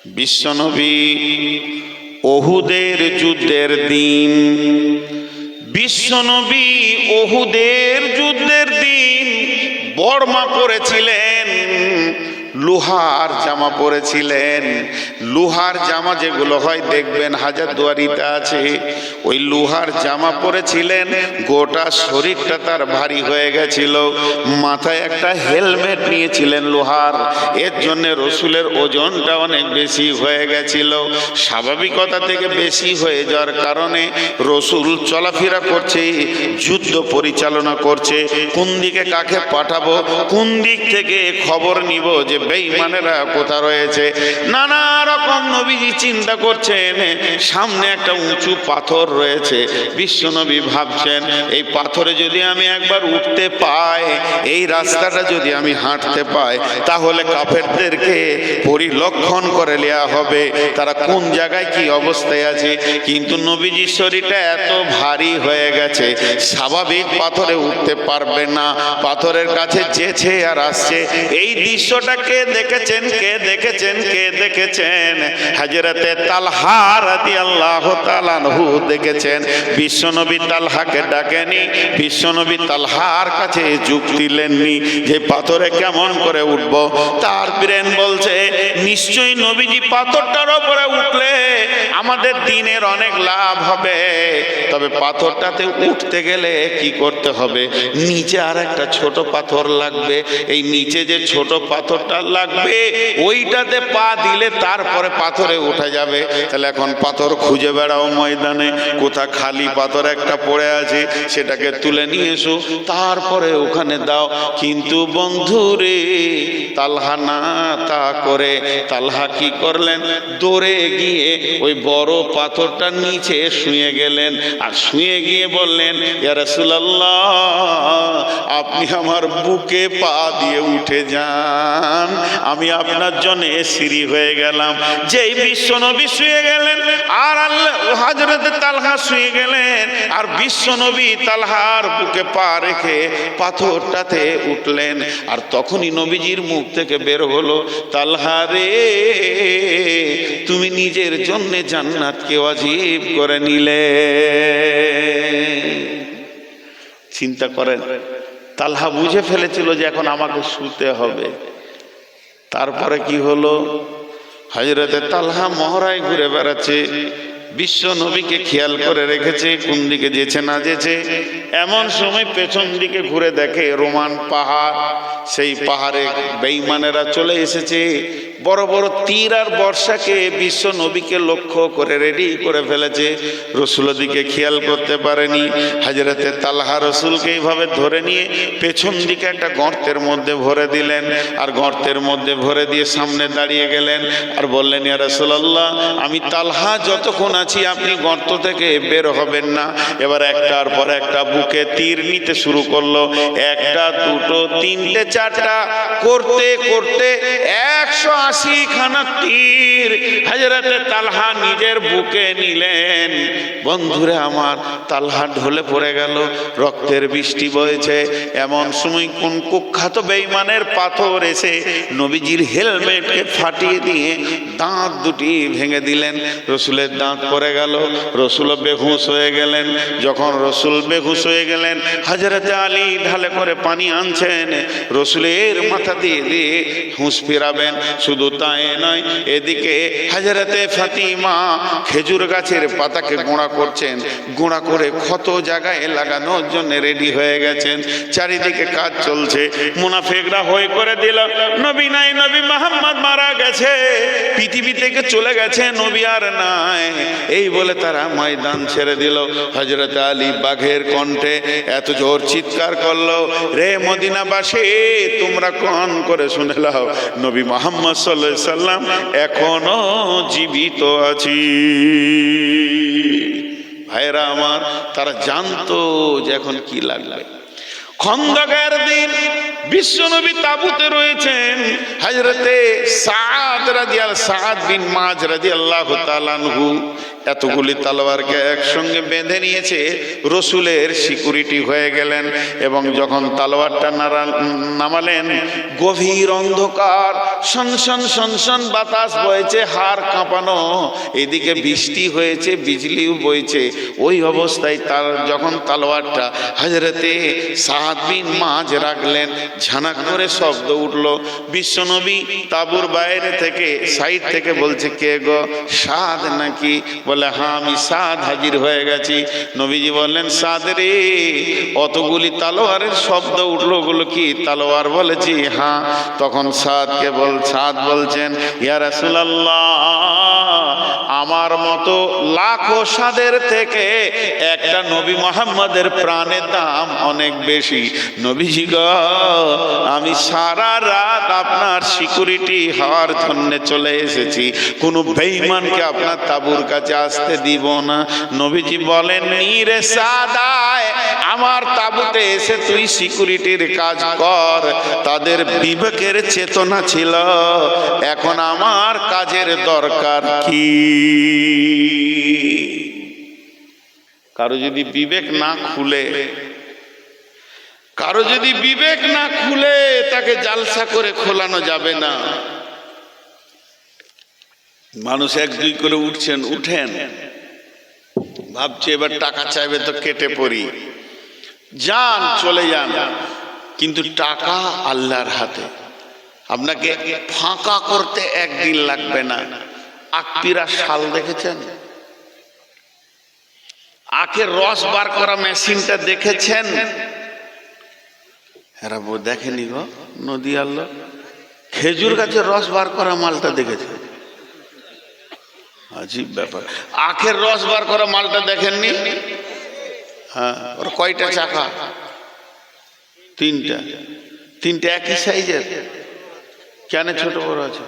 বিশ্বনবী ওহুদের যুদ্ধের দিন, বিশ্বনবী ওহুদের যুদ্ধের দিন বর্মা পরেছিলেন, লোহার জামা পরেছিলেন। লোহার জামা যেগুলো হয় দেখবেন হাজারদুয়ারিতে আছে, ওই লোহার জামা পরেছিলেন। গোটা শরীরটা তার ভারী হয়ে গেছিল। মাথায় একটা হেলমেট নিয়েছিলেন লোহার, এর জন্য রসুলের ওজনটা অনেক বেশি হয়ে গেছিল। স্বাভাবিকতা থেকে বেশি হয়ে যাওয়ার কারণে রসুল চলাফেরা করছে, যুদ্ধ পরিচালনা করছে, কোন দিকে কাকে পাঠাবো, কোন দিক থেকে খবর নিব যে বেঈমানেরা কোথা রয়েছে। নানা রকম নবীজি চিন্তা করছেন। সামনে একটা উঁচু পাথর রয়েছে, বিশ্বনবী ভাবছেন এই পাথরে যদি আমি একবার উঠতে পাই, এই রাস্তাটা যদি আমি হাঁটতে পাই, তাহলে কাফেরদেরকে পরিলক্ষণ করে নেওয়া হবে তারা কোন জায়গায় কি অবস্থায় আছে। কিন্তু নবীজির শরীরটা এত ভারী হয়ে গেছে, স্বাভাবিক পাথরে উঠতে পারবে না। পাথরের কাছে যেছে আর আসছে। এই দৃশ্যটা কে দেখেছেন, কে দেখেছেন, কে দেখেছেন? হযরতে তালহা রাদিয়াল্লাহু তাআলা আনহু দেখেছেন। বিশ্বনবী তালহাকে ডাকেনি, বিশ্বনবী তালহার কাছে যুক্তি নেননি যে পাথরে কেমন করে উঠব। তার ব্রেন বলছে নিশ্চয়ই নবীজি পাথরটার উপরে উঠলে আমাদের দিনের অনেক লাভ হবে, তবে পাথরটাতে উঠতে গেলে কি করতে হবে, নিচে আর একটা ছোট পাথর লাগবে। এই নিচে যে ছোট পাথরটা লাগবে ওইটাতে পা দিলে তারপরে পাথরে উঠা যাবে। তাহলে এখন পাথর খুঁজে বেড়াও ময়দানে, কোথা খালি পাথর একটা পড়ে আছে সেটাকে তুলে নিয়ে এসো, তারপরে ওখানে দাও। কিন্তু বন্ধুরে, তালহা না তা করে তালহা কি করলেন, দৌড়ে গিয়ে ওই বড় পাথরটা নিচে শুয়ে গেলেন। আর শুয়ে গিয়ে বললেন, ইয়া রাসূলুল্লাহ, আপনি আমার বুকে পা দিয়ে উঠে যান, আমি আপনার জন্য সিঁড়ি হয়ে গেলাম। যেই বিশ্বনবী শুয়ে গেলেন আর আল্লাহ হযরত তালহা শুয়ে গেলেন, আর বিশ্বনবী তালহার বুকে পা রেখে পাথরটাতে উঠলেন। আর তখনই নবীজির মুখ থেকে বের হলো, তালহা রে, তুমি নিজের জন্য জান্নাতকে ওয়াজিব করে নিলে। চিন্তা করেন, তালহা বুঝে ফেলেছিল যে এখন আমাকে শুতে হবে। তারপরে কি হলো, হযরতে তালহা মহড়ায় ঘুরে বেড়াচ্ছে, বিশ্ব নবীকে খেয়াল করে রেখেছে কোন দিকে যেছে না যেছে। এমন সময় পেছন দিকে ঘুরে দেখে রোমান পাহাড়, সেই পাহাড়ে বেঈমানেরা চলে এসেছে। বড় বড় তীর আর বর্ষাকে বিশ্ব নবীকে লক্ষ্য করে রেডি করে ফেলেছে। রসুলের দিকে খেয়াল করতে পারেনি। হযরতে তালহা রসুলকে এইভাবে ধরে নিয়ে পেছন দিকে একটা গর্তের মধ্যে ভরে দিলেন। আর গর্তের মধ্যে ভরে দিয়ে সামনে দাঁড়িয়ে গেলেন আর বললেন, ইয়া রাসূলুল্লাহ, আমি তালহা যতক্ষণ আছি আপনি গর্ত থেকে বের হবেন না। এবার একটার পর একটা বুকে তীর নিতে শুরু করলো। একটা, দুটো, তিনটে, চারটা করতে করতে 180 খানা তীর হযরতে তালহা নিজের বুকে নিলেন। বন্ধুরে আমার, তালহা ঢলে পড়ে গেল, রক্তের বৃষ্টি বয়েছে। এমন সময় কোন কুখ্যাত বেঈমানের পাথর এসে নবীজির হেলমেটকে ফাটিয়ে দিয়ে দাঁত দুটি ভেঙে দিলেন। রসুলের দাঁত পড়ে গেল, রসুল বেহুশ হয়ে গেলেন। যখন রসুল বেহুশ হয়ে গেলেন, হযরতে আলী ঢালে করে পানি আনছেন, রসুলের মাথা দিয়ে দিয়ে হুঁশ ফিরাবেন। শুধু তাই নয়, এদিকে হযরতে ফাতিমা খেজুর গাছের পাতাকে গোঁড়া করছেন, গোঁড়া করে ক্ষত জায়গায় লাগানোর জন্য রেডি হয়ে গেছেন। চারিদিকে কাজ চলছে। মুনাফিকরা হই করে দিল, নবী নাই, নবী মুহাম্মদ মারা গেছে, পৃথিবী থেকে চলে গেছে, নবী আর নাই। এই বলে তারা ময়দান ছেড়ে দিল। হযরত আলী বাঘের কণ্ঠে এত জোর চিৎকার করলো, রে মদিনাবাসী, তোমরা কান করে শুনে নাও, নবী মুহাম্মদ সাল্লাল্লাহু আলাইহি সাল্লাম এখনো জীবিত আছি। ভাইরা আমার, তারা জানতো যে এখন কি লাগবে। খন্দকের দিন বিশ্বনবী তাবুতে রয়েছেন। হযরতে সাদ বিন মাজ রাদিয়াল্লাহু তাআলা আনহু এতগুলি তলোয়ারকে একসঙ্গে বেঁধে নিয়েছে, রসুলের সিকিউরিটি হয়ে গেলেন। এবং যখন তলোয়ারটা নামালেন, গভীর অন্ধকার, সনসন সনসন বাতাস বইছে, হাড় কাঁপানো, এদিকে বৃষ্টি হয়েছে, বিজলিও বইছে। ওই অবস্থায় তার যখন তলোয়ারটা হযরতে সাদ বিন মুআয রাখলেন, ঝানাক করে শব্দ উঠল। বিশ্বনবী তাঁবুর বাইরে থেকে, সাইড থেকে বলছে, কে গো, সাদ নাকি? বলে, হ্যাঁ আমি সাদ, হাজির হয়ে গেছি। নবীজি বললেন, সাদ রে, অতগুলি তলোয়ারের শব্দ উঠলো, ওগুলো কি তলোয়ার? বলেছি হ্যাঁ। তখন সাদ বলছেন, ইয়া রাসূলুল্লাহ, আমার মতো লাখো সাদের থেকে একটা নবী মুহাম্মদের প্রাণের দাম অনেক বেশি। নবীজি গো, আমি সারা রাত আপনার সিকিউরিটি হওয়ার জন্য চলে এসেছি, কোনো বেঈমানকে আপনার তাঁবুর কাছে আসতে দিব না। নবীজি বলেন, রে সাদায়, আমার তাঁবুতে এসে তুই সিকিউরিটির কাজ কর। তাদের বিবেকের চেতনা ছিল, এখন আমার কাজের দরকার কি? কারো যদি বিবেক না খুলে, তাকে জালসা করে খোলানো যাবে না। মানুষ এক দুই করে উঠেন, ভাবছে এবার টাকা চাইবে তো কেটে পড়ি, চলে যান। কিন্তু টাকা আল্লাহর হাতে, আপনাকে ফাঁকা করতে একদিন লাগবে না। আখপিরা শাল দেখেছেন? আখের রস বার করা মেশিনটা দেখেছেন? এরা দেখেনি গো, নদী আল্লাহ। খেজুর গাছের রস বার করা মালটা দেখেছে? আজীব ব্যাপার। আখের রস বার করা মালটা দেখেননি? হ্যাঁ, ওর কয়টা চাকা? তিনটা একই সাইজের। কেন ছোট বড় আছে?